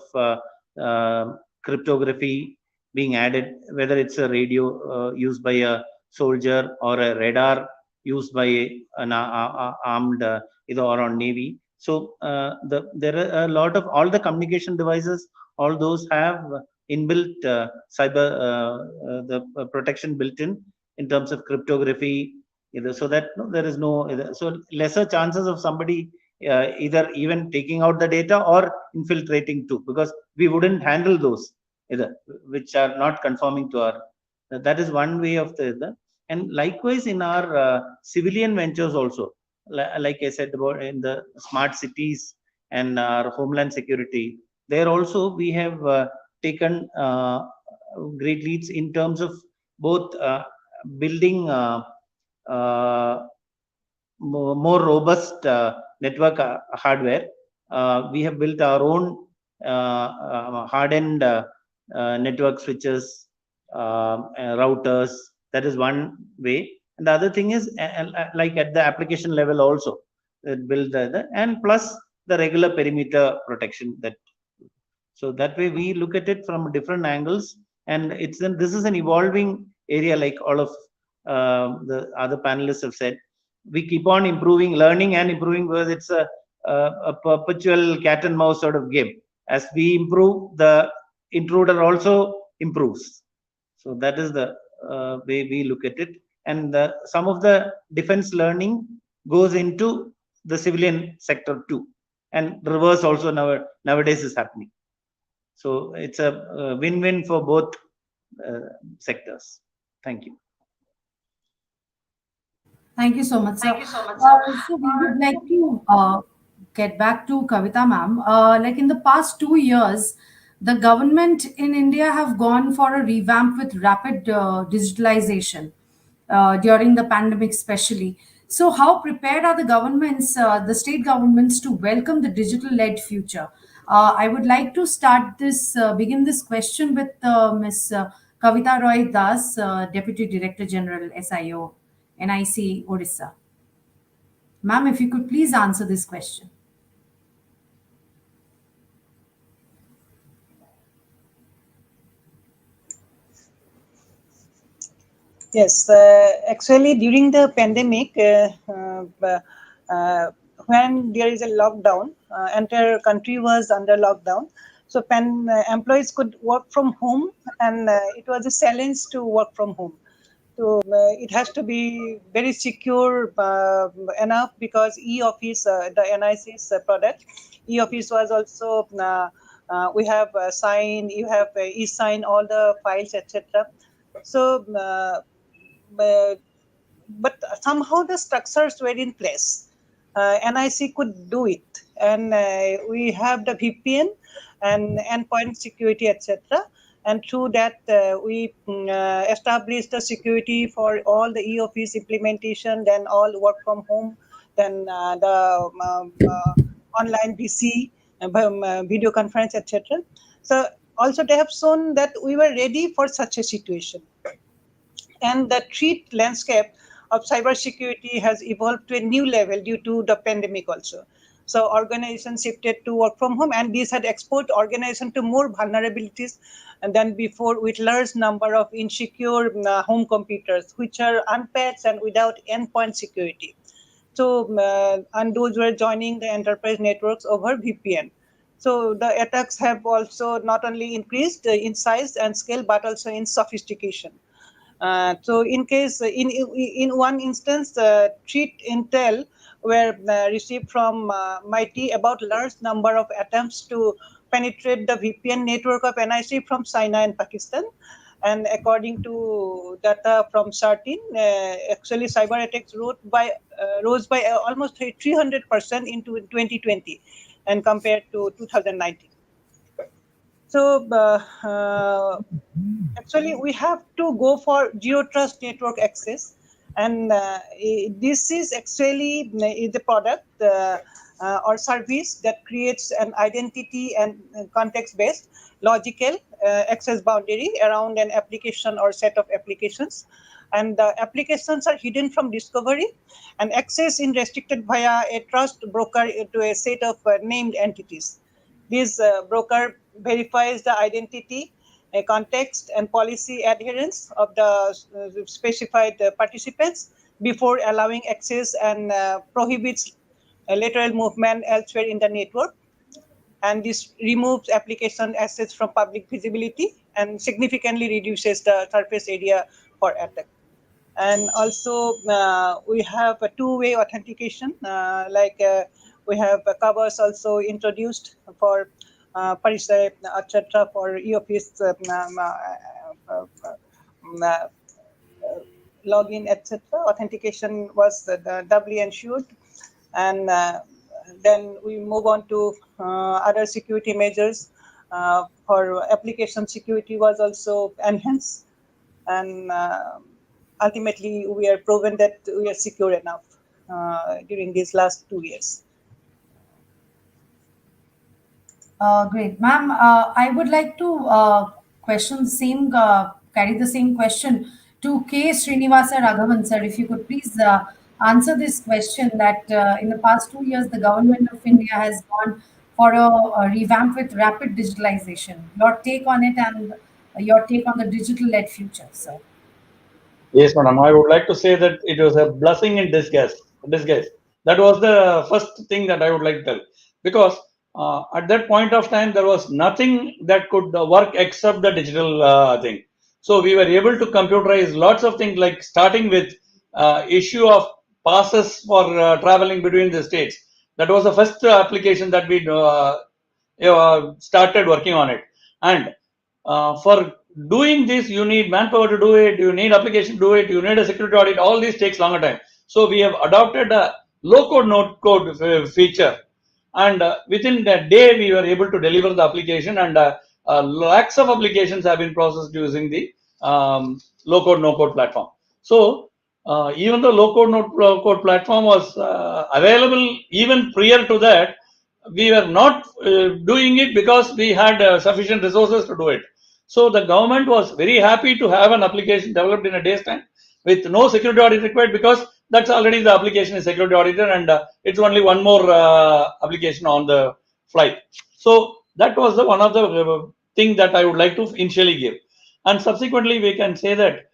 cryptography being added, whether it's a radio used by a soldier or a radar used by an armed either or on navy. So there are a lot of all the communication devices, all those have inbuilt cyber the protection built in terms of cryptography, either, so that no, there is no so lesser chances of somebody either even taking out the data or infiltrating too, because we wouldn't handle those either, which are not conforming to our. That is one way of the and likewise in our civilian ventures also, like I said about in the smart cities and our homeland security, there also we have taken great leads in terms of both building uh, more robust network hardware. We have built our own hardened network switches, routers. That is one way. And the other thing is like at the application level also, build and plus the regular perimeter protection. That so that way we look at it from different angles, and this is an evolving area, like all of the other panelists have said. We keep on improving, learning and improving, because it's a perpetual cat and mouse sort of game. As we improve, the intruder also improves. So that is the way we look at it. And some of the defense learning goes into the civilian sector too, and reverse also nowadays is happening. So it's a win-win for both sectors. Thank you. Thank you so much, sir. So we would like to get back to Kavita ma'am. Like in the past 2 years, the government in India have gone for a revamp with rapid digitalization during the pandemic, especially. So, how prepared are the governments, the state governments, to welcome the digital-led future? I would like to begin this question with Ms. Kavita Roy Das, Deputy Director General, SIO, NIC, Odisha. Ma'am, if you could please answer this question. Yes, actually, during the pandemic, when there is a lockdown, entire country was under lockdown. So, employees could work from home, and it was a challenge to work from home. So, it has to be very secure enough, because e-office, the NIC's product, e-office was also we have signed, you have e-sign all the files, etc. So. But somehow the structures were in place. NIC could do it, and we have the VPN and endpoint security, etc. And through that, we established the security for all the e-office implementation, then all work from home, then the online VC, video conference, etc. So also they have shown that we were ready for such a situation. And the threat landscape of cybersecurity has evolved to a new level due to the pandemic also. So organizations shifted to work from home, and this had exposed organizations to more vulnerabilities than before, with large number of insecure home computers, which are unpatched and without endpoint security. So, and those were joining the enterprise networks over VPN. So the attacks have also not only increased in size and scale, but also in sophistication. So in case in one instance, threat intel were received from MIT about large number of attempts to penetrate the VPN network of NIC from China and Pakistan. And according to data from CERTIN, actually cyber attacks rose by almost 300% into 2020 and compared to 2019. So actually, we have to go for zero trust network access, and this is actually the product or service that creates an identity and context based logical access boundary around an application or set of applications. And the applications are hidden from discovery, and access is restricted via a trust broker to a set of named entities. This broker verifies the identity, context, and policy adherence of the specified participants before allowing access, and prohibits lateral movement elsewhere in the network. And this removes application assets from public visibility and significantly reduces the surface area for attack. And also we have a two-way authentication, we have covers also introduced for Parisay, etc. for e-office login, etc. Authentication was doubly ensured. And then we move on to other security measures. For application security was also enhanced, and ultimately we are proven that we are secure enough during these last 2 years. Great, ma'am. I would like to question the same, carry the same question to K. Srinivasa Raghavan, sir. If you could please answer this question that in the past 2 years, the government of India has gone for a revamp with rapid digitalization. Your take on it and your take on the digital-led future, sir. Yes, madam. I would like to say that it was a blessing in disguise. Disguise. That was the first thing that I would like to tell, because at that point of time there was nothing that could work except the digital thing. So we were able to computerize lots of things, like starting with issue of passes for traveling between the states. That was the first application that we started working on it. And for doing this, you need manpower to do it, you need application to do it, you need a security audit. All this takes longer time. So we have adopted a low code, no code feature, and within that day we were able to deliver the application, and lakhs of applications have been processed using the low code, no code platform. So even the low code, no code platform was available even prior to that. We were not doing it because we had sufficient resources to do it. So the government was very happy to have an application developed in a day's time with no security audit required, because that's already the application is security audited, and it's only one more application on the flight. So that was the one of the thing that I would like to initially give, and subsequently we can say that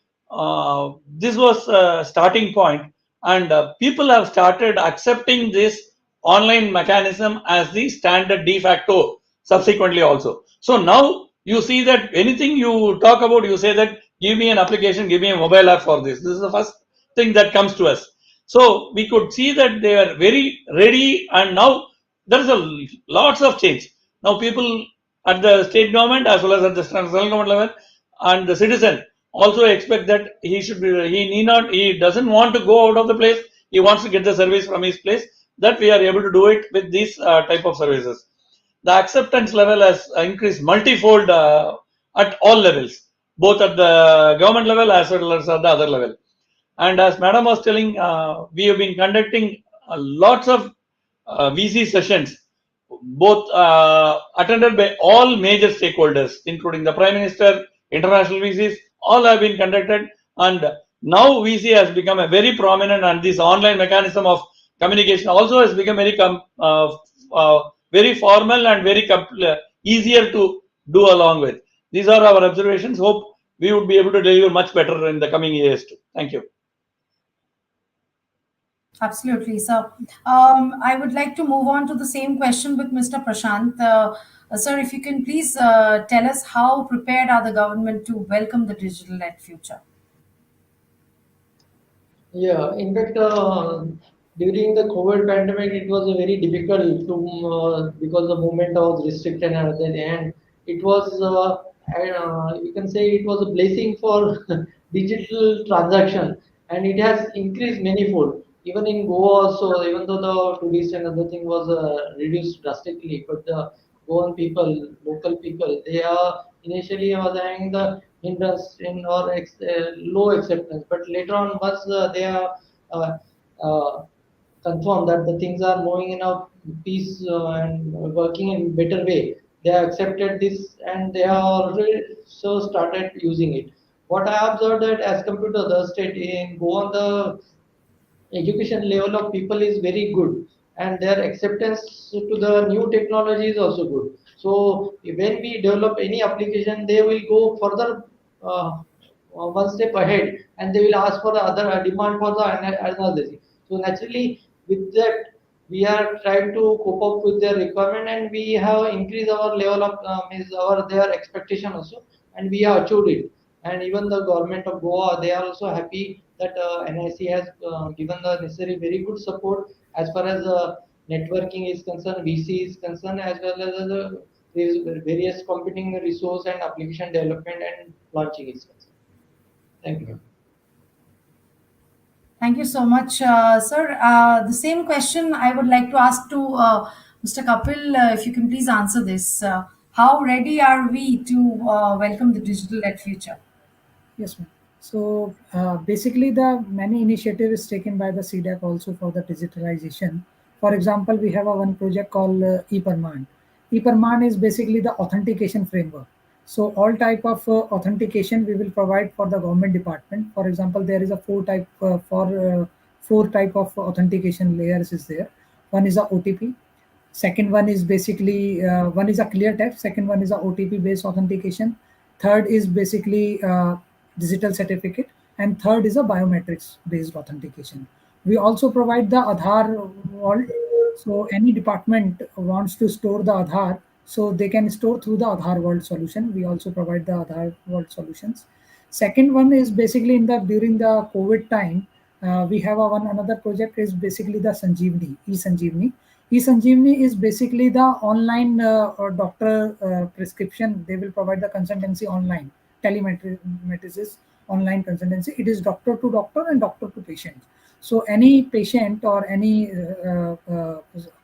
this was a starting point, and people have started accepting this online mechanism as the standard de facto subsequently also. So now you see that anything you talk about, you say that give me an application, give me a mobile app for this. This is the first thing that comes to us. So we could see that they are very ready, and now there is a lots of change. Now people at the state government as well as at the central government level, and the citizen also expect that he doesn't want to go out of the place. He wants to get the service from his place. That we are able to do it with these type of services. The acceptance level has increased multifold at all levels, both at the government level as well as at the other level. And as Madam was telling, we have been conducting lots of VC sessions, both attended by all major stakeholders, including the Prime Minister, international VCs, all have been conducted. And now VC has become a very prominent, and this online mechanism of communication also has become very formal and very easier to do along with. These are our observations. Hope we would be able to deliver much better in the coming years too. Thank you. Absolutely. So, I would like to move on to the same question with Mr. Prashant. Sir, if you can please tell us how prepared are the government to welcome the digital-led future? Yeah, in fact, during the COVID pandemic, it was a very difficult to because the movement was restricted and other, and it was you can say it was a blessing for digital transaction, and it has increased manifold. Even in Goa also, even though the tourist and other thing was reduced drastically, but the Goan people, local people, they are initially was having the hindrance in or low acceptance, but later on once they are uh, uh, confirmed that the things are moving in a peace and working in better way, they have accepted this and they have already so started using it. What I observed that as compared to other state in Goa, the education level of people is very good and their acceptance to the new technology is also good. So when we develop any application, they will go further one step ahead and they will ask for the other demand for the another thing. So naturally with that we are trying to cope up with their requirement and we have increased our level of means our their expectation also, and we have achieved it. And even the government of Goa, they are also happy that NIC has given the necessary very good support as far as networking is concerned, VC is concerned, as well as the various computing resource and application development and launching is concerned. Thank you. Thank you so much, sir. The same question I would like to ask to Mr. Kapil, if you can please answer this. How ready are we to welcome the digital-led future? Yes, ma'am. So basically, the many initiatives taken by the CDAC also for the digitalization. For example, we have a one project called ePermanent. E-Praman is basically the authentication framework. So all type of authentication we will provide for the government department. For example, there is a four type of authentication layers is there. One is a OTP. Second one is basically one is a clear text. Second one is a OTP based authentication. Third is basically digital certificate, and third is a biometrics based authentication. We also provide the Aadhaar vault. So any department wants to store the Aadhaar, so they can store through the Aadhaar vault solution. We also provide the Aadhaar vault solutions. Second one is basically in the during the COVID time, we have a one another project is basically the Sanjeevani, e-Sanjeevani. E-Sanjeevani is basically the online doctor prescription. They will provide the consultancy online, telemedicine online consultancy. It is doctor to doctor and doctor to patient. So any patient or any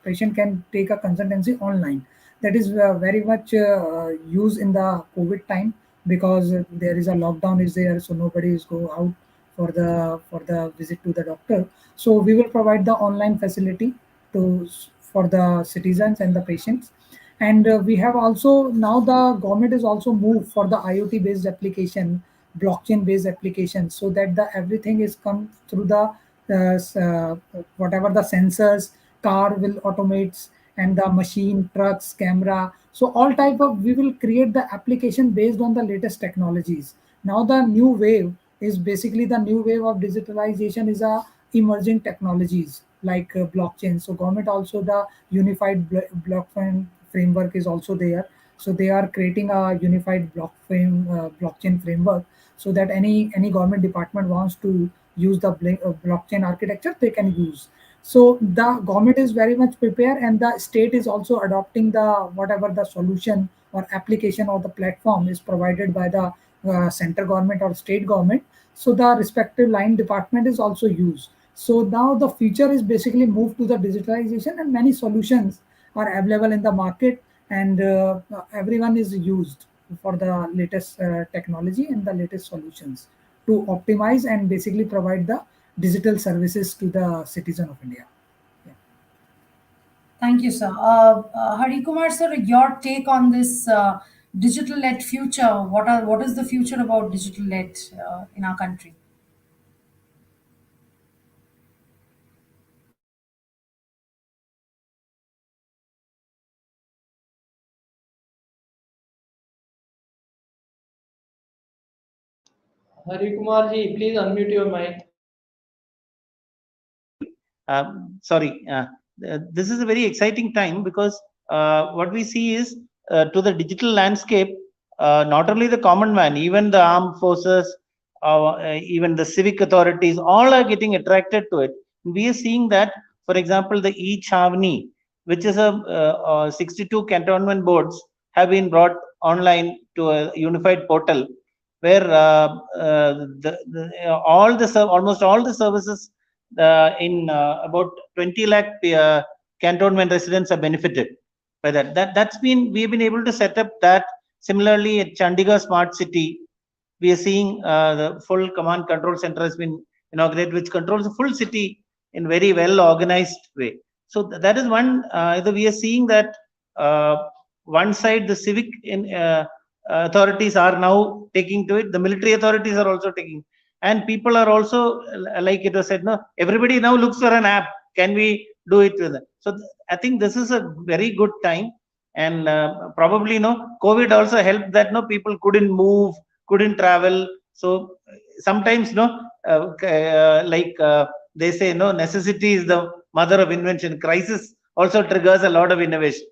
patient can take a consultancy online. That is very much used in the COVID time because there is a lockdown is there, so nobody is go out for the visit to the doctor. So we will provide the online facility to for the citizens and the patients. And we have also now the government is also moved for the IoT based application, blockchain based application, so that the everything is come through the whatever the sensors, car will automates, and the machine, trucks, camera. So all type of we will create the application based on the latest technologies. Now the new wave is basically the new wave of digitalization is a emerging technologies like blockchain. So government also the unified blockchain framework is also there. So they are creating a unified blockchain framework so that any government department wants to use the blockchain architecture they can use. So the government is very much prepared, and the state is also adopting the whatever the solution or application or the platform is provided by the central government or state government. So the respective line department is also used. So now the future is basically moved to the digitalization, and many solutions are available in the market, and everyone is used for the latest technology and the latest solutions to optimize and basically provide the digital services to the citizen of India. Yeah. Thank you, sir. Hari Kumar, sir, your take on this digital-led future. What is the future about digital-led in our country? Hari Kumar ji, please unmute your mic. Sorry, this is a very exciting time because what we see is to the digital landscape, not only the common man, even the armed forces, even the civic authorities, all are getting attracted to it. We are seeing that, for example, the e-Chavni, which is a 62 cantonment boards have been brought online to a unified portal where almost all the services in about 20 lakh cantonment residents are benefited by that. That's been we've been able to set up that. Similarly, at Chandigarh Smart City, we are seeing the full command control center has been inaugurated, which controls the full city in very well organized way. So that is one. We are seeing that one side the civic authorities are now taking to it. The military authorities are also taking, and people are also like it was said. No, everybody now looks for an app. Can we do it with it? So I think this is a very good time, and probably COVID also helped that people couldn't move, couldn't travel. So sometimes they say necessity is the mother of invention. Crisis also triggers a lot of innovation.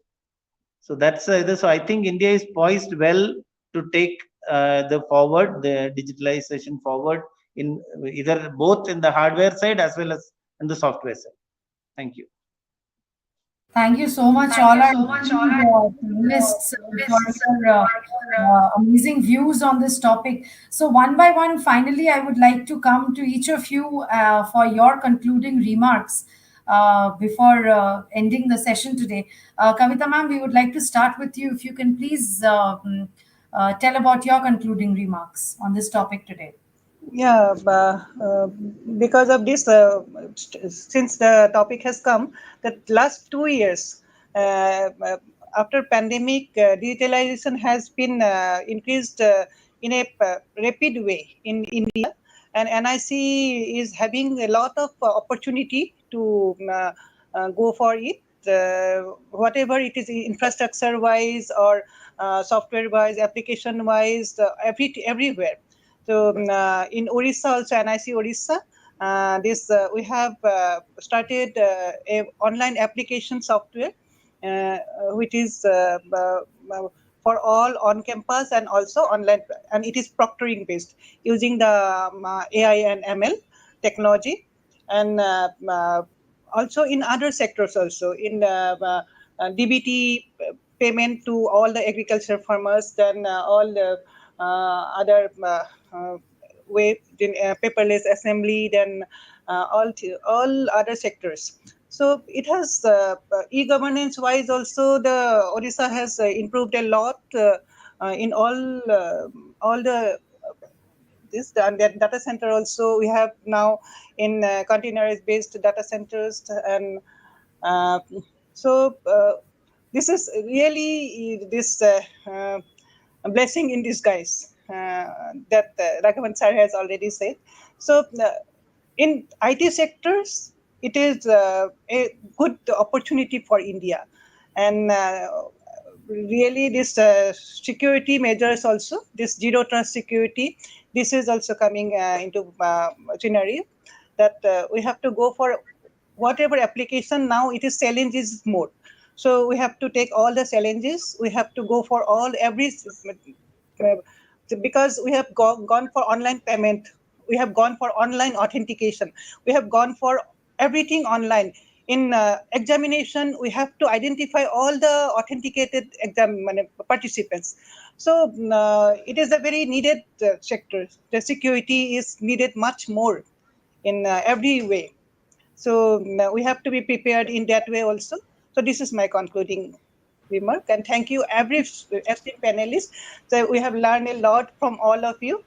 So that's so I think India is poised well to take the digitalization forward in either both in the hardware side as well as in the software side. Thank you. Thank you so much, all our panelists, for your amazing views on this topic. So, one by one, finally, I would like to come to each of you for your concluding remarks before ending the session today. Kavita ma'am, we would like to start with you. If you can please tell about your concluding remarks on this topic today. Yeah, because of this, since the topic has come, that last 2 years, after pandemic, digitalization has been increased in a rapid way in India, and NIC is having a lot of opportunity to go for it. Whatever it is, infrastructure wise or software wise, application wise, everywhere. So in Orissa also, NIC Orissa, this we have started a online application software, which is for all on campus and also online, and it is proctoring based using the AI and ML technology, and also in other sectors also in DBT payment to all the agriculture farmers, then all the other way in paperless assembly, then all other sectors. So it has e-governance wise also the Odisha has improved a lot in all the this, and that data center also we have now in containerized based data centers, and uh, so this is really this blessing in disguise that Raghavan sir has already said. So in IT sectors, it is a good opportunity for India, and really this security measures also, this zero trust security, this is also coming into scenario that we have to go for whatever application. Now it is challenges more, so we have to take all the challenges, we have to go for all every uh, because we have gone for online payment, we have gone for online authentication, we have gone for everything online. In examination, we have to identify all the authenticated participants. So it is a very needed sector. The security is needed much more in every way. So we have to be prepared in that way also. So this is my concluding remark, and thank you every esteemed panelist. So we have learned a lot from all of you,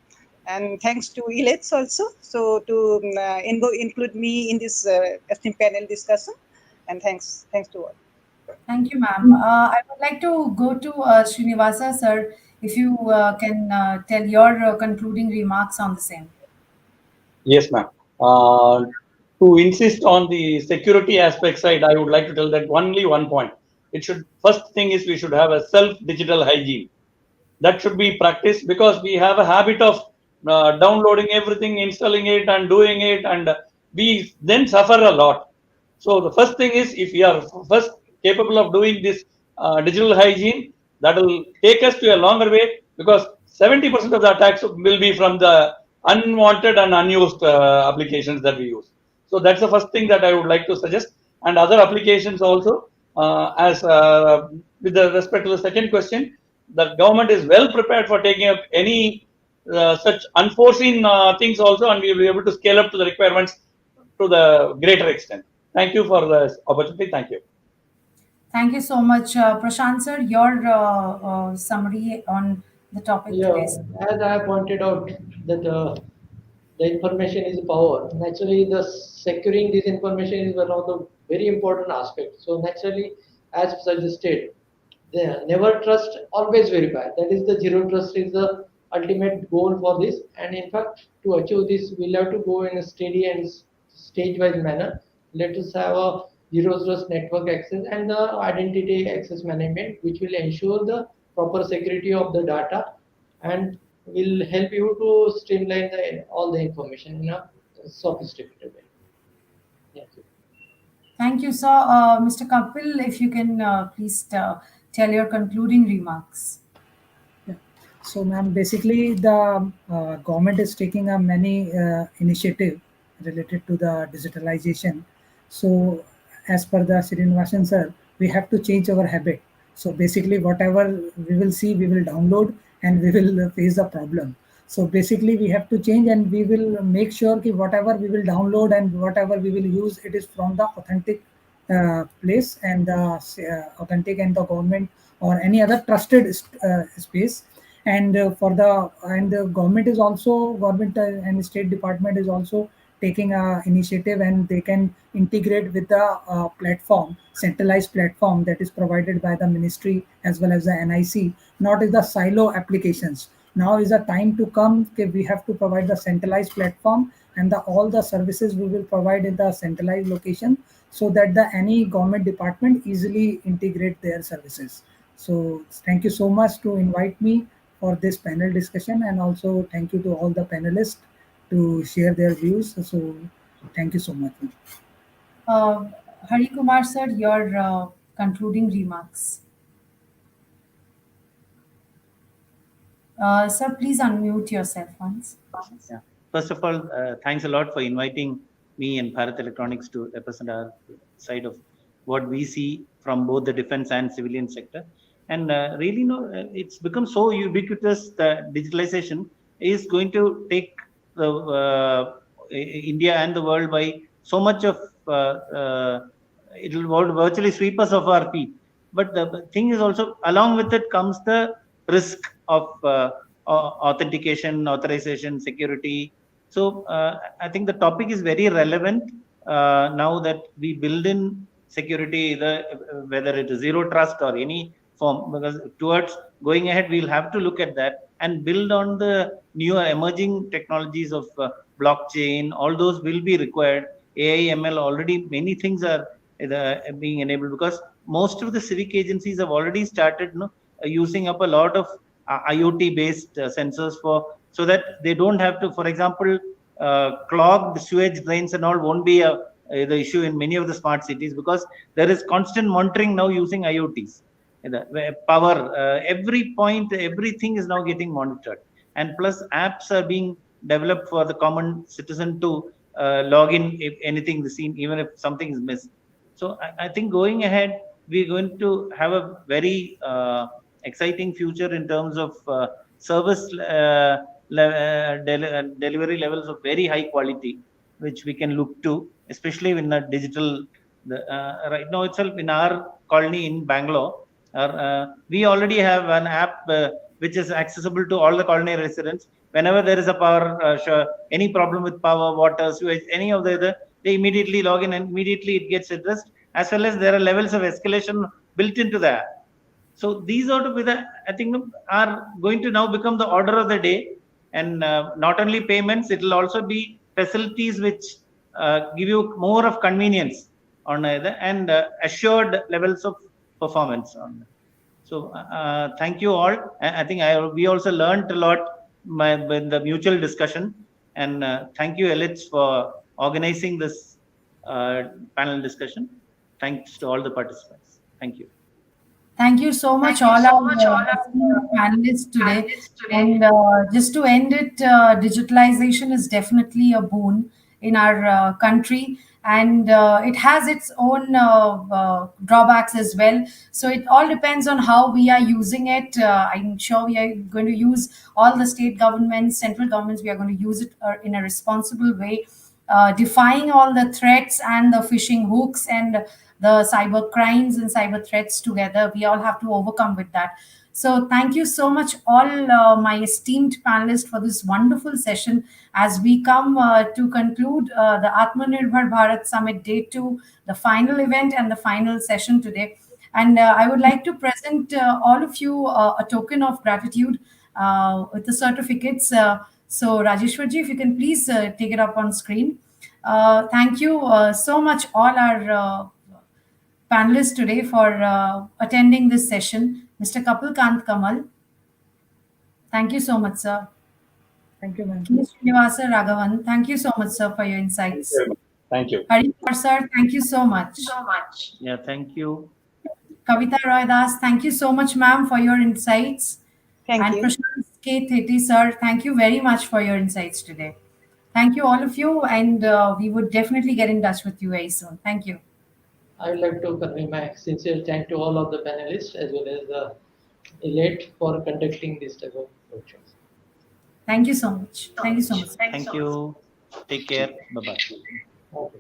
and thanks to Elets also. So to include me in this esteemed panel discussion, and thanks to all. Thank you, ma'am. I would like to go to Srinivasa, sir, if you can tell your concluding remarks on the same. Yes, ma'am. To insist on the security aspect side, I would like to tell that only one point. It should first thing is we should have a self digital hygiene that should be practiced, because we have a habit of downloading everything, installing it, and doing it, and we then suffer a lot. So the first thing is, if we are first capable of doing this digital hygiene, that will take us to a longer way, because 70% of the attacks will be from the unwanted and unused applications that we use. So that's the first thing that I would like to suggest, and other applications also. As with the respect to the second question, the government is well prepared for taking up any such unforeseen things also, and we will be able to scale up to the requirements to the greater extent. Thank you for the opportunity. Thank you. Thank you so much. Prashant, sir, your summary on the topic Yeah, today. as I pointed out that the information is power. Naturally, the securing this information is one of the very important aspects. So naturally, as suggested, the never trust, always verify. That is the zero trust is the ultimate goal for this. And in fact, to achieve this, we'll have to go in a steady and stage-wise manner. Let us have a zero trust network access and the identity access management, which will ensure the proper security of the data and will help you to streamline all the information in a sophisticated way. Thank you. Thank you, sir. Mr. Kapil, if you can please tell your concluding remarks. Yeah. So, ma'am, basically the government is taking a many initiative related to the digitalization. So, as per the Srinivasan sir, we have to change our habit. So, basically, whatever we will see, we will download and we will face the problem. So, basically, we have to change and we will make sure that whatever we will download and whatever we will use, it is from the authentic place and authentic and the government or any other trusted space. And for the and the government is also government and state department is also taking a initiative, and they can integrate with the platform, centralized platform that is provided by the ministry as well as the NIC, not is the silo applications. Now is the time to come. Okay, we have to provide the centralized platform, and all the services we will provide in the centralized location, so that the any government department easily integrate their services. So thank you so much to invite me for this panel discussion, and also thank you to all the panelists to share their views. So thank you so much. Uh, Hari Kumar sir, your concluding remarks. Sir, please unmute yourself once. Yeah. First of all, thanks a lot for inviting me and Bharat Electronics to represent our side of what we see from both the defense and civilian sector. And really, it's become so ubiquitous that digitalization is going to take the India and the world by so much of it will virtually sweep us off our feet. But the thing is also, along with it comes the risk of authentication, authorization, security. So I think the topic is very relevant now that we build in security, whether it is zero trust or any form, because towards going ahead, we'll have to look at that and build on the newer emerging technologies of blockchain. All those will be required. AI, ML, already many things are being enabled, because most of the civic agencies have already started using up a lot of IoT based sensors so that they don't have to, for example, clogged sewage drains and all won't be the issue in many of the smart cities, because there is constant monitoring now using IoTs. The power, every point, everything is now getting monitored, and plus apps are being developed for the common citizen to log in if anything is seen, even if something is missed. So I think going ahead, we're going to have a very exciting future in terms of service delivery levels of very high quality, which we can look to, especially in the digital. Right now itself in our colony in Bangalore, we already have an app which is accessible to all the colony residents. Whenever there is a power, any problem with power, water, sewage, any of the other, they immediately log in and immediately it gets addressed. As well as there are levels of escalation built into the app. So these are to be I think are going to now become the order of the day, and not only payments, it will also be facilities which give you more of convenience on either, and assured levels of performance on that. So thank you all. I think we also learned a lot in the mutual discussion, and thank you, Elets, for organizing this panel discussion. Thanks to all the participants. Thank you. Thank you so much, all our esteemed panelists today. And just to end it, digitalization is definitely a boon in our country, and it has its own drawbacks as well. So it all depends on how we are using it. I'm sure we are going to use all the state governments, central governments, we are going to use it in a responsible way, defying all the threats and the phishing hooks and the cyber crimes and cyber threats together. We all have to overcome with that. So thank you so much, all my esteemed panelists, for this wonderful session. As we come to conclude the Atmanirbhar Bharat Summit Day 2, the final event and the final session today. And I would like to present all of you a token of gratitude with the certificates. So Rajeshwarji, if you can please take it up on screen. Thank you so much, all our panelists today, for attending this session. Mr. Kapil Kant Kamal, thank you so much, sir. Thank you, ma'am. Srinivasa Raghavan, thank you so much, sir, for your insights. Thank you. Hari Kumar, sir, thank you so much. Yeah, thank you. Kavita Roy Das, thank you so much, ma'am, for your insights. Thank And you. Prashant K. Theti, sir, thank you very much for your insights today. Thank you, all of you, and we would definitely get in touch with you very soon. Thank you. I would like to convey my sincere thanks to all of the panelists as well as the elite for conducting this type of workshops. Thank you so much. Thank you so much. Thank you. Take care. Bye bye. Okay.